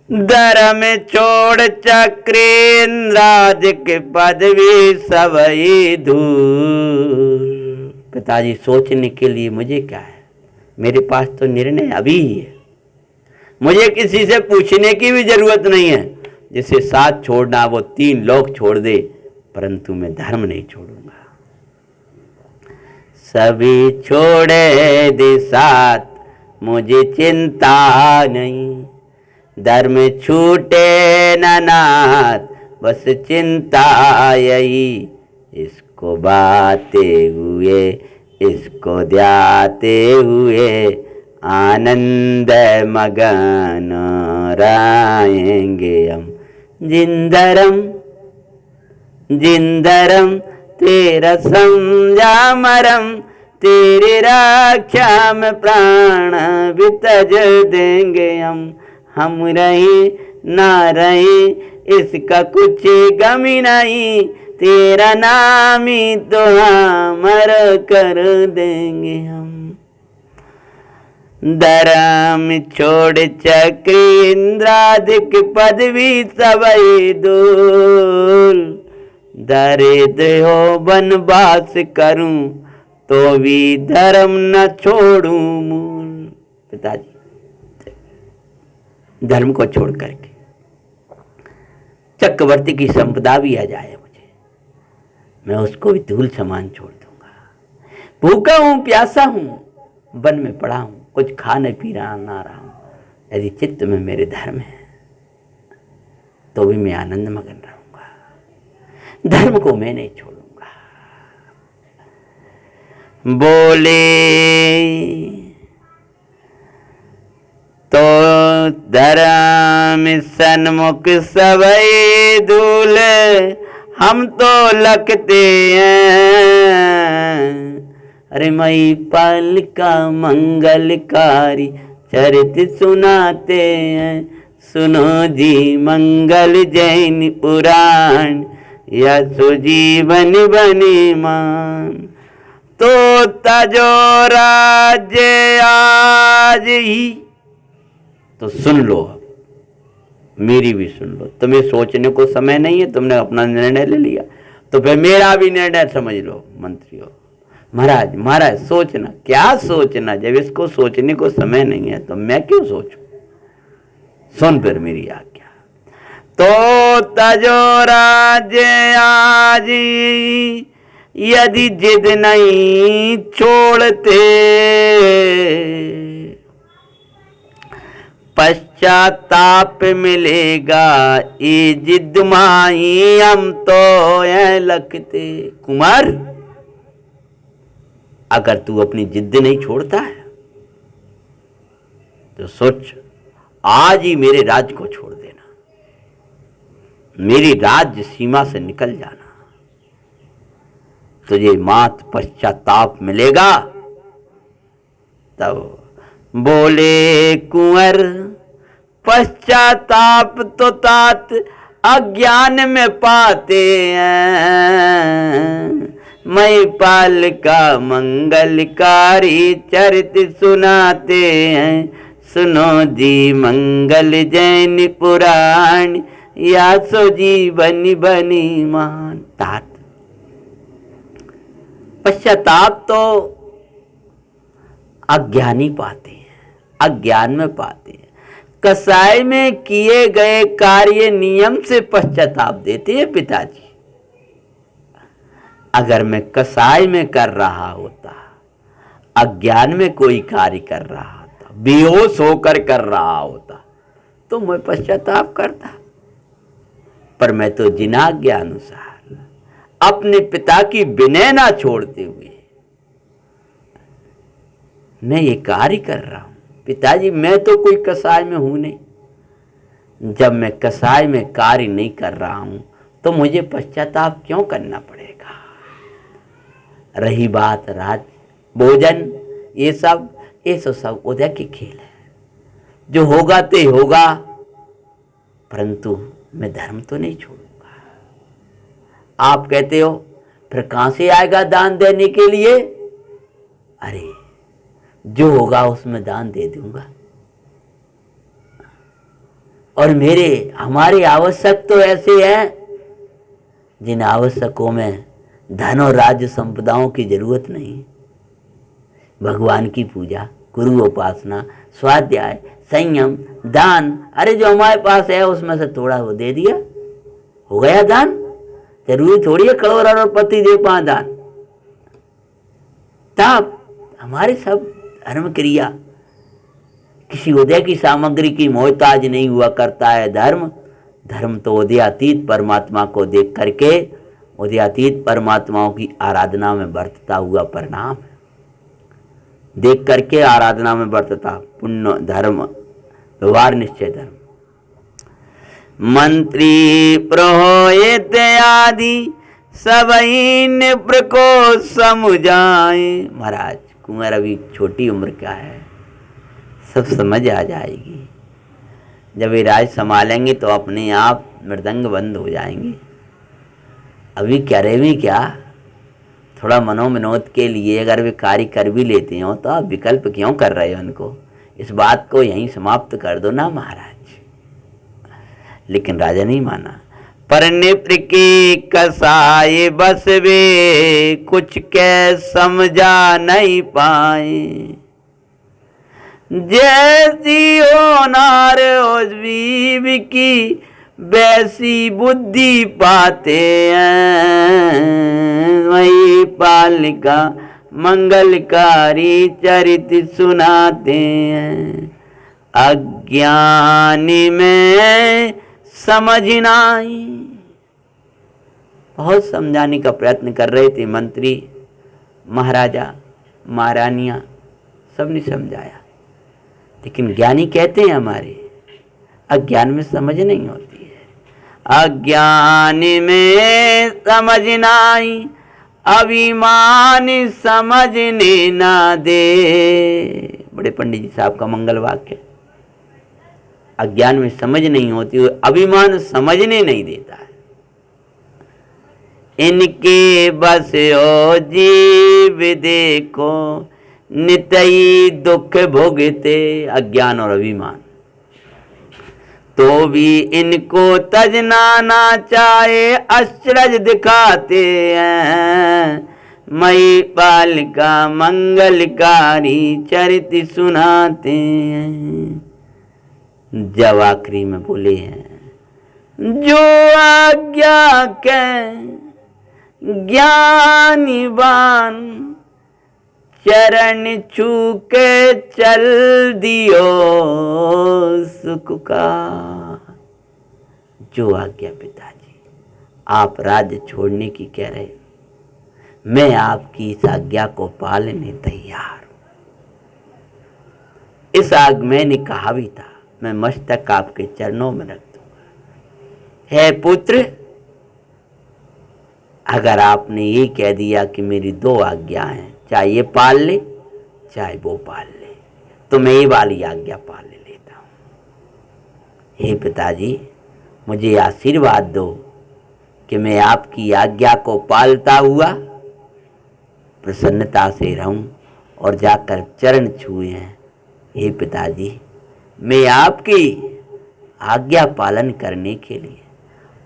धर्म छोड़ चक्रेंद्राज के पदवी सबई दूर। पिताजी सोचने के लिए मुझे क्या है, मेरे पास तो निर्णय अभी ही है, मुझे किसी से पूछने की भी जरूरत नहीं है। जिसे साथ छोड़ना वो 3 लोग छोड़ दे, परंतु मैं धर्म नहीं छोड़ूंगा। सभी छोड़े दे साथ मुझे चिंता नहीं, धर्म छूटे न नाथ बस चिंता यही। इसको बाते हुए इसको ध्याते हुए आनंद मगन राएंगे हम। जिंदरम जिंदरम तेरा समझा मरम, तेरी रक्षा में प्राण भी तज देंगे हम रहे ना रहे इसका कुछ गमी नहीं, तेरा नाम ही तो अमर कर देंगे हम। धर्म छोड़ चक्री इंद्रादिक पदवी सबई दूर, दरिद्र हो वनवास करूं तो भी धर्म न छोड़ूं मूल। पिताजी धर्म को छोड़ करके चक्रवर्ती की संपदा भी आ जाए मुझे, मैं उसको भी धूल समान छोड़ दूंगा। भूखा हूं प्यासा हूं वन में पड़ा हूं, कुछ खा नहीं पी रहा ना रहा हूं, यदि चित्त में मेरे धर्म है तो भी मैं आनंद मगन रहूंगा, धर्म को मैं नहीं छोड़ूंगा। बोले तो धर्म सन्मुख सबई धूल हम तो लगते हैं। अरे मई पाल का मंगलकारी चरित सुनाते हैं, सुनो जी मंगल जैन पुराण यशो जीवन बने मान। तो तजो राज्य आज ही, तो सुन लो, मेरी भी सुन लो। तुम्हें सोचने को समय नहीं है, तुमने अपना निर्णय ले लिया, तो फिर मेरा भी निर्णय समझ लो मंत्रियों। महाराज महाराज सोचना, क्या सोचना, जब इसको सोचने को समय नहीं है तो मैं क्यों सोचूं। सुन फिर मेरी आज्ञा। तो तजो राज्य आज, यदि जिद नहीं छोड़ते, पश्चाताप मिलेगा ये जिद माही हम तो यह लखते। कुमार, अगर तू अपनी जिद नहीं छोड़ता है तो सोच, आज ही मेरे राज्य को छोड़ देना, मेरी राज्य सीमा से निकल जाना, तुझे मात पश्चाताप मिलेगा। तब बोले कुंवर, पश्चाताप तो तात अज्ञान में पाते हैं, महिपाल का मंगलकारी चरित सुनाते हैं। सुनो जी मंगल जैन पुराण, या सो जीवन बनी मान। तात पश्चाताप तो अज्ञानी पाते हैं, अज्ञान में पाते हैं। कसाई में किए गए कार्य नियम से पश्चाताप देते हैं पिताजी। अगर मैं कसाई में कर रहा होता, अज्ञान में कोई कार्य कर रहा होता, बेहोश होकर कर रहा होता, तो मैं पश्चाताप करता। पर मैं तो जिनाज्ञा अनुसार अपने पिता की विनय ना छोड़ते हुए मैं ये कार्य कर रहा हूं। पिताजी, मैं तो कोई कसाई में हूं नहीं। जब मैं कसाई में कार्य नहीं कर रहा हूं तो मुझे पश्चाताप क्यों करना पड़ेगा। रही बात राज भोजन, ये सब उदय के खेल है, जो होगा ते होगा, परंतु मैं धर्म तो नहीं छोड़ूंगा। आप कहते हो फिर कहां से आएगा दान देने के लिए। अरे जो होगा उसमें दान दे दूंगा। और हमारे आवश्यक तो ऐसे हैं जिन आवश्यकों में धन और राज्य संपदाओं की जरूरत नहीं। भगवान की पूजा, गुरु उपासना, स्वाध्याय, संयम, दान, अरे जो हमारे पास है उसमें से थोड़ा वो दे दिया, हो गया दान। जरूरी थोड़ी है करोड़ अरबपति दे पाए दान। तब हमारे सब धर्म क्रिया किसी उदय की सामग्री की मोहताज नहीं हुआ करता है। धर्म तो उदयातीत परमात्मा को देख करके उदयातीत परमात्माओं की आराधना में बरतता हुआ परिणाम है। देख करके आराधना में बरतता पुण्य धर्म, व्यवहार निश्चय धर्म। मंत्री पुरोहित आदि सबही निप्र को समुझाए। महाराज, कुंवर अभी छोटी उम्र का है, सब समझ आ जाएगी। जब ये राज संभालेंगे तो अपने आप मृदंग बंद हो जाएंगे। अभी क्या थोड़ा मनोविनोद के लिए अगर वे कार्य कर भी लेते हो तो आप विकल्प क्यों कर रहे हो उनको। इस बात को यहीं समाप्त कर दो ना महाराज। लेकिन राजा नहीं माना। पर निप्र के कसाए बस वे कुछ कह समझा नहीं पाए। जैसी होनार उजवीब की वैसी बुद्धि पाते हैं। वही पालिका मंगलकारी चरित सुनाते हैं। अज्ञानी में समझना ही। बहुत समझाने का प्रयत्न कर रहे थे मंत्री, महाराजा, महारानियां, सबने समझाया। लेकिन ज्ञानी कहते हैं हमारे, अज्ञान में समझ नहीं होती है। अज्ञान में समझना ही, अभिमान समझने ना दे। बड़े पंडित जी साहब का मंगल वाक्य। अज्ञान में समझ नहीं होती, अभिमान समझने नहीं देता है। इनके बस हो जीव देखो नितई दुख भोगते। अज्ञान और अभिमान तो भी इनको तजना ना चाहे, आश्चर्य दिखाते हैं। मई पालिका मंगलकारी चरित सुनाते हैं। जब आखिरी में बोले हैं जो आज्ञा के ज्ञानीवान, चरण छूके चल दियो सुख का। जो आज्ञा पिताजी, आप राज्य छोड़ने की कह रहे, मैं आपकी इस आज्ञा को पालने तैयार हूं। इस आग मैंने कहा भी था, मैं मस्तक आपके चरणों में रख दूंगा। है पुत्र, अगर आपने ये कह दिया कि मेरी 2 आज्ञा हैं, चाहे ये पाल ले चाहे वो पाल ले, तो मैं ये वाली आज्ञा पाल लेता हूं। हे पिताजी, मुझे आशीर्वाद दो कि मैं आपकी आज्ञा को पालता हुआ प्रसन्नता से रहूं और जाकर चरण छुए हैं। हे पिताजी, मैं आपकी आज्ञा पालन करने के लिए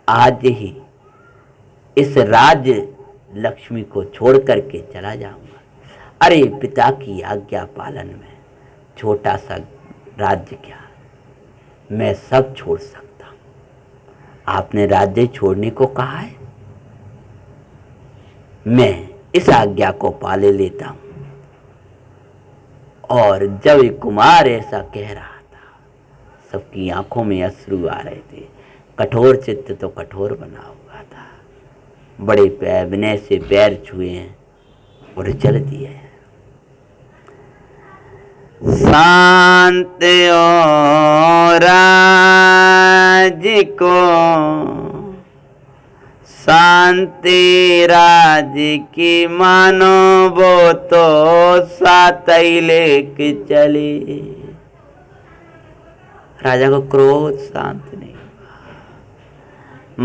आज ही इस राज्य लक्ष्मी को छोड़ करके चला जाऊंगा। अरे पिता की आज्ञा पालन में छोटा सा राज्य क्या, मैं सब छोड़ सकता हूं। आपने राज्य छोड़ने को कहा है, मैं इस आज्ञा को पाले लेता हूं। और जब एक कुमार ऐसा कह रहा था, सबकी आंखों में अश्रु आ रहे थे। कठोर चित्त तो कठोर बना हुआ था, बड़े विनय से पैर छुए हैं और चल दिए। शांत और राज को, शांति राज की मानो वो तो साथ ही लेके चले। राजा को क्रोध शांत नहीं हुआ।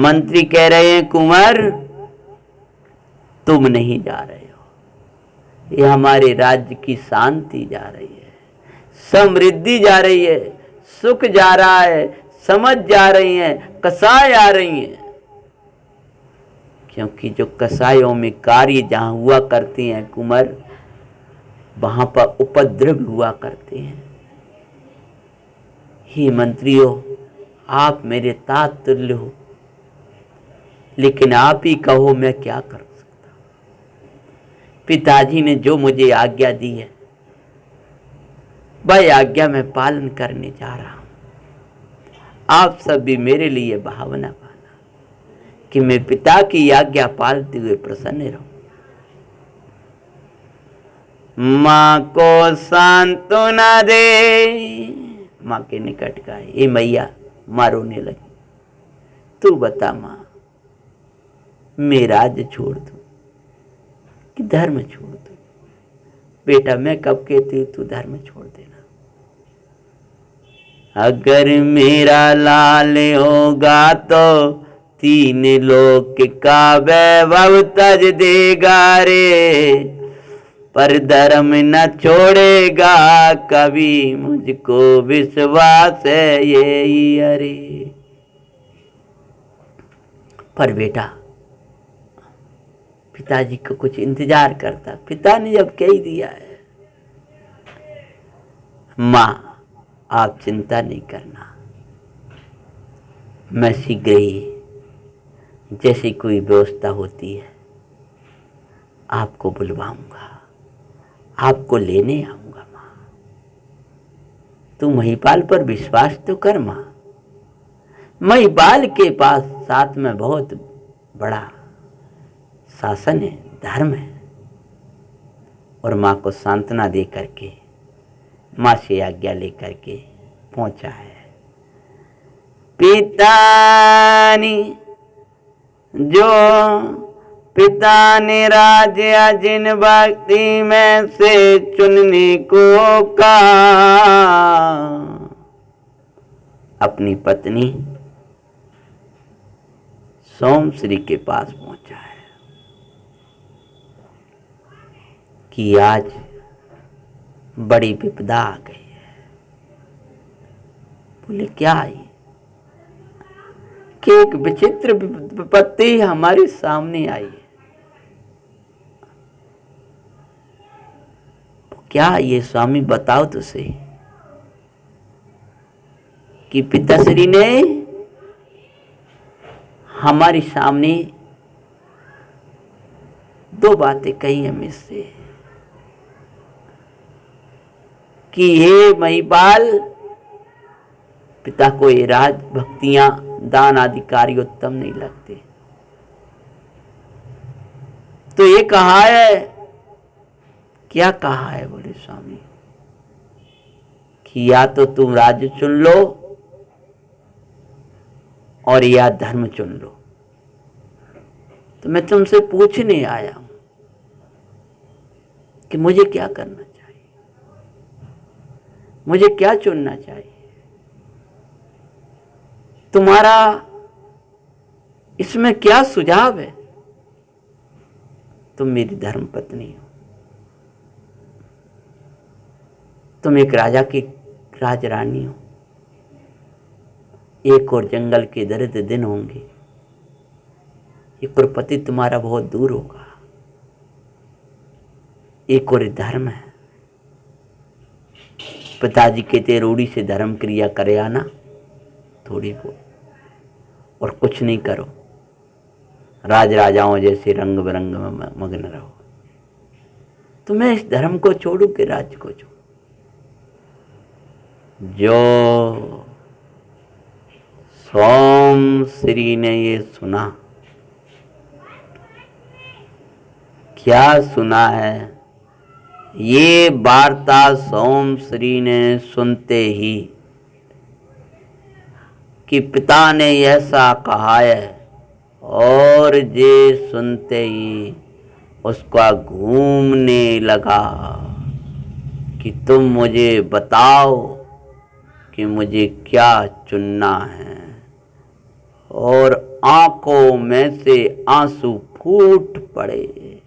मंत्री कह रहे हैं, कुंवर तुम नहीं जा रहे हो, ये हमारे राज्य की शांति जा रही है, समृद्धि जा रही है, सुख जा रहा है, समझ जा रही है, कसाय आ रही है। क्योंकि जो कसायों में कार्य जहां हुआ करते हैं कुंवर, वहां पर उपद्रव हुआ करते हैं। हे मंत्रियों, आप मेरे तात तुल्य हो, लेकिन आप ही कहो मैं क्या कर सकता। पिताजी ने जो मुझे आज्ञा दी है, वह आज्ञा मैं पालन करने जा रहा हूं। आप सब भी मेरे लिए भावना पाना कि मैं पिता की आज्ञा पालते हुए प्रसन्न रहूं। मां को सांत्वना दे, मां के निकट का, ये मैया मां रोने लगी। तू बता मां, मैं राज्य छोड़ दूं कि धर्म छोड़ दूं? बेटा मैं कब कहती हूं तू धर्म छोड़ देना। अगर मेरा लाल होगा तो 3 लोक का वैभव तज देगा रे, पर धर्म न छोड़ेगा कभी, मुझको विश्वास है यही अरे। पर बेटा पिताजी को कुछ इंतजार करता, पिता ने जब कह ही दिया है। मां आप चिंता नहीं करना, मैं शीघ्र ही जैसी कोई व्यवस्था होती है आपको बुलवाऊंगा, आपको लेने आऊंगा। मां तू महिपाल पर विश्वास तो कर मां, महिपाल के पास साथ में बहुत बड़ा शासन है, धर्म है। और मां को सांत्वना दे करके मां से आज्ञा लेकर के पहुंचा है। पिता ने जो पिता ने राज्य जिन भक्ति में से चुनने को कहा, अपनी पत्नी सोमश्री के पास पहुंचा है कि आज बड़ी विपदा आ गई है। बोले क्या आई? कि एक विचित्र विपत्ति हमारे सामने आई है। क्या ये स्वामी बताओ तो सही। कि पिताश्री ने हमारे सामने दो बातें कही हमें से कि हे महिपाल, पिता को ये राज भक्तियां दान आदि कार्य उत्तम नहीं लगते। तो ये कहा है, क्या कहा है? बोले स्वामी कि या तो तुम राज्य चुन लो और या धर्म चुन लो। तो मैं तुमसे पूछने आया हूं कि मुझे क्या करना चाहिए, मुझे क्या चुनना चाहिए? तुम्हारा इसमें क्या सुझाव है? तुम मेरी धर्म पत्नी हो, तुम एक राजा की राजरानी हो। एक और जंगल के दर्द दिन होंगे, ये कुरपति तुम्हारा बहुत दूर होगा। एक और धर्म है, पिताजी कहते रूढ़ी से धर्म क्रिया करे आना, थोड़ी बहुत, और कुछ नहीं करो, राज राजाओं जैसे रंग बिरंग में मग्न रहो। तो मैं इस धर्म को छोड़ू कि राज्य को छोड़ू? जो सोम श्री ने ये सुना, क्या सुना है? ये वार्ता सोम श्री ने सुनते ही कि पिता ने ऐसा कहा है, और ये सुनते ही उसका घूमने लगा कि तुम मुझे बताओ कि मुझे क्या चुनना है। और आंखों में से आंसू फूट पड़े,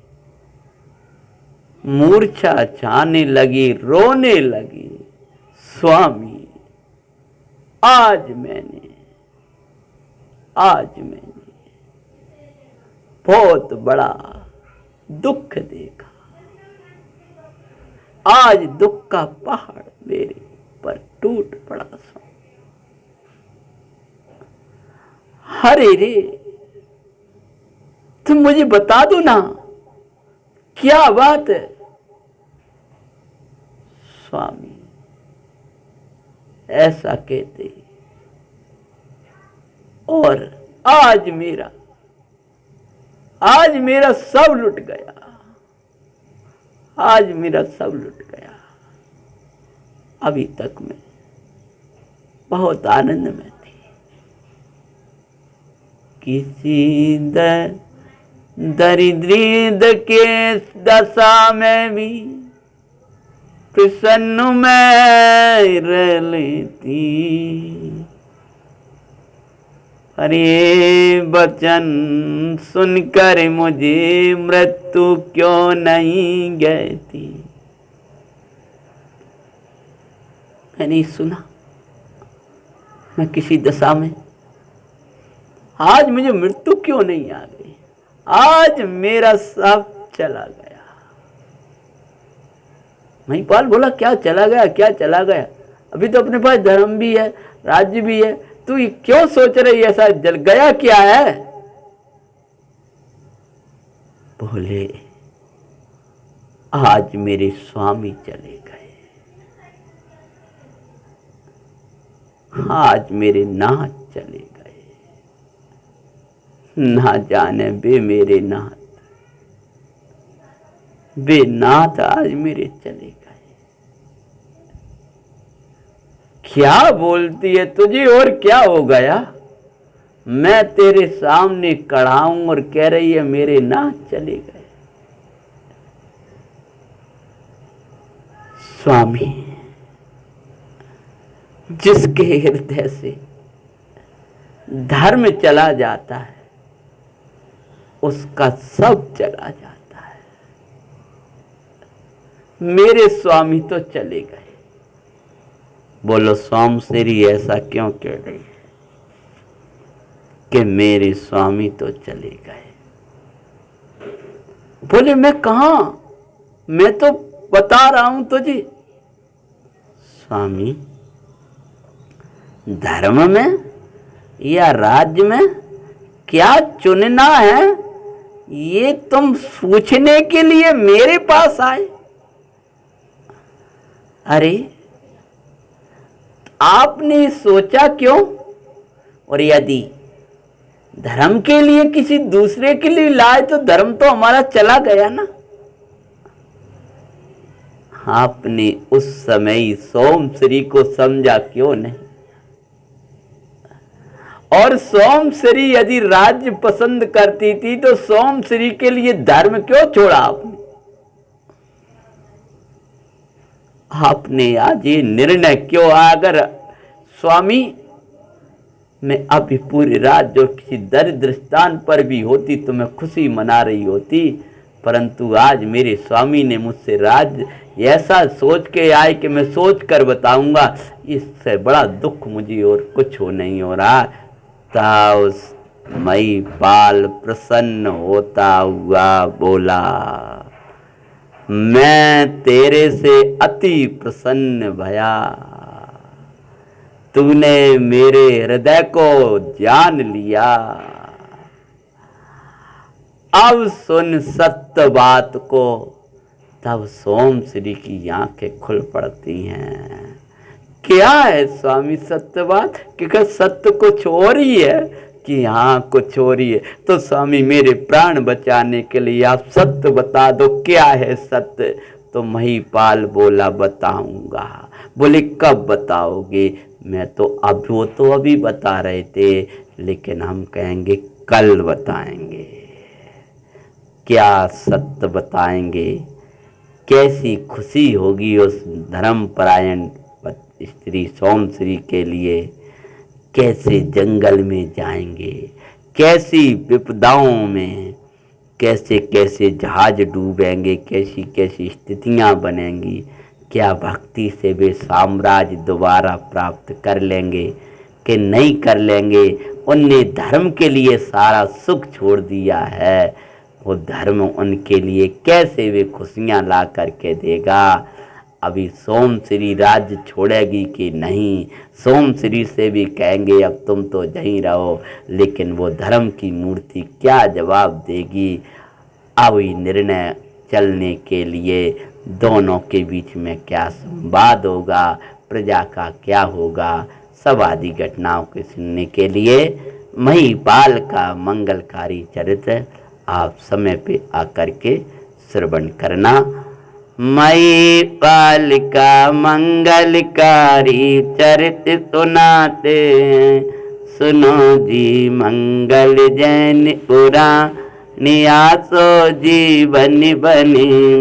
मूर्छा छाने लगी, रोने लगी। स्वामी, आज मैंने बहुत बड़ा दुख देखा। आज दुख का पहाड़ मेरे पर टूट पड़ा। अरे रे, तुम मुझे बता दो ना, क्या बात है? स्वामी ऐसा कहते ही, और आज मेरा सब लुट गया। आज मेरा सब लुट गया। अभी तक मैं बहुत आनंद में थी। किसी दरिद्र के दशा में भी प्रसन्न में रह लेती। अरे वचन सुनकर मुझे मृत्यु क्यों नहीं गई? मैंने सुना मैं किसी दशा में, आज मुझे मृत्यु क्यों नहीं आ गई? आज मेरा सब चला गया। महिपाल बोला, क्या चला गया? क्या चला गया? अभी तो अपने पास धर्म भी है, राज्य भी है, तू क्यों सोच रही ऐसा? जल गया क्या है? बोले, आज मेरे स्वामी चले गए, आज मेरे नाथ चले गए। ना जाने बे मेरे नाथ, बे नाथ आज मेरे चले गए। क्या बोलती है? तुझे और क्या हो गया? मैं तेरे सामने खड़ा हूं और कह रही है मेरे नाथ चले गए। स्वामी, जिसके हृदय से धर्म चला जाता है उसका सब चला जाता है। मेरे स्वामी तो चले गए। बोलो, सोम श्री ऐसा क्यों कह रही है कि मेरे स्वामी तो चले गए? बोले, मैं कहां? मैं तो बता रहा हूं तुझे। स्वामी, धर्म में या राज्य में क्या चुनना है ये तुम पूछने के लिए मेरे पास आए? अरे आपने सोचा क्यों? और यदि धर्म के लिए किसी दूसरे के लिए लाए तो धर्म तो हमारा चला गया ना। आपने उस समय सोमश्री को समझा क्यों नहीं? और सोमश्री यदि राज्य पसंद करती थी तो सोमश्री के लिए धर्म क्यों छोड़ा आपने? आपने आज ये निर्णय क्यों? अगर स्वामी मैं अभी पूरी रात जो किसी दरिद्र स्थान पर भी होती तो मैं खुशी मना रही होती, परंतु आज मेरे स्वामी ने मुझसे राज ऐसा सोच के आए कि मैं सोच कर बताऊंगा, इससे बड़ा दुख मुझे और कुछ हो नहीं हो रहा। ताऊ महिपाल प्रसन्न होता हुआ बोला, मैं तेरे से अति प्रसन्न भया, तूने मेरे हृदय को जान लिया। अब सुन सत्य बात को। तब सोमश्री की आंखें खुल पड़ती हैं। क्या है स्वामी सत्य बात? कि सत्य कुछ और ही है कि हाँ कुछ और ही है? तो स्वामी मेरे प्राण बचाने के लिए आप सत्य बता दो, क्या है सत्य? तो महिपाल बोला बताऊंगा। बोले कब बताओगे? मैं तो अब वो तो अभी बता रहे थे, लेकिन हम कहेंगे कल बताएंगे। क्या सत्य बताएंगे? कैसी खुशी होगी उस धर्मपरायण स्त्री सोमश्री के लिए। कैसे जंगल में जाएंगे, कैसी विपदाओं में, कैसे कैसे जहाज डूबेंगे, कैसी कैसी स्थितियां बनेंगी। क्या भक्ति से वे साम्राज्य दोबारा प्राप्त कर लेंगे कि नहीं कर लेंगे? उनने धर्म के लिए सारा सुख छोड़ दिया है, वो धर्म उनके लिए कैसे वे खुशियां ला करके देगा? अभी सोमश्री राज्य छोड़ेगी कि नहीं? सोमश्री से भी कहेंगे अब तुम तो यहीं रहो, लेकिन वो धर्म की मूर्ति क्या जवाब देगी? अब निर्णय चलने के लिए दोनों के बीच में क्या संवाद होगा, प्रजा का क्या होगा, सब आदि घटनाओं को सुनने के लिए महिपाल का मंगलकारी चरित्र आप समय पे आकर के श्रवण करना। महिपाल का मंगलकारी चरित्र सुनाते हैं, सुनो जी मंगल जैन पुराण, नियासो जीवन बनी।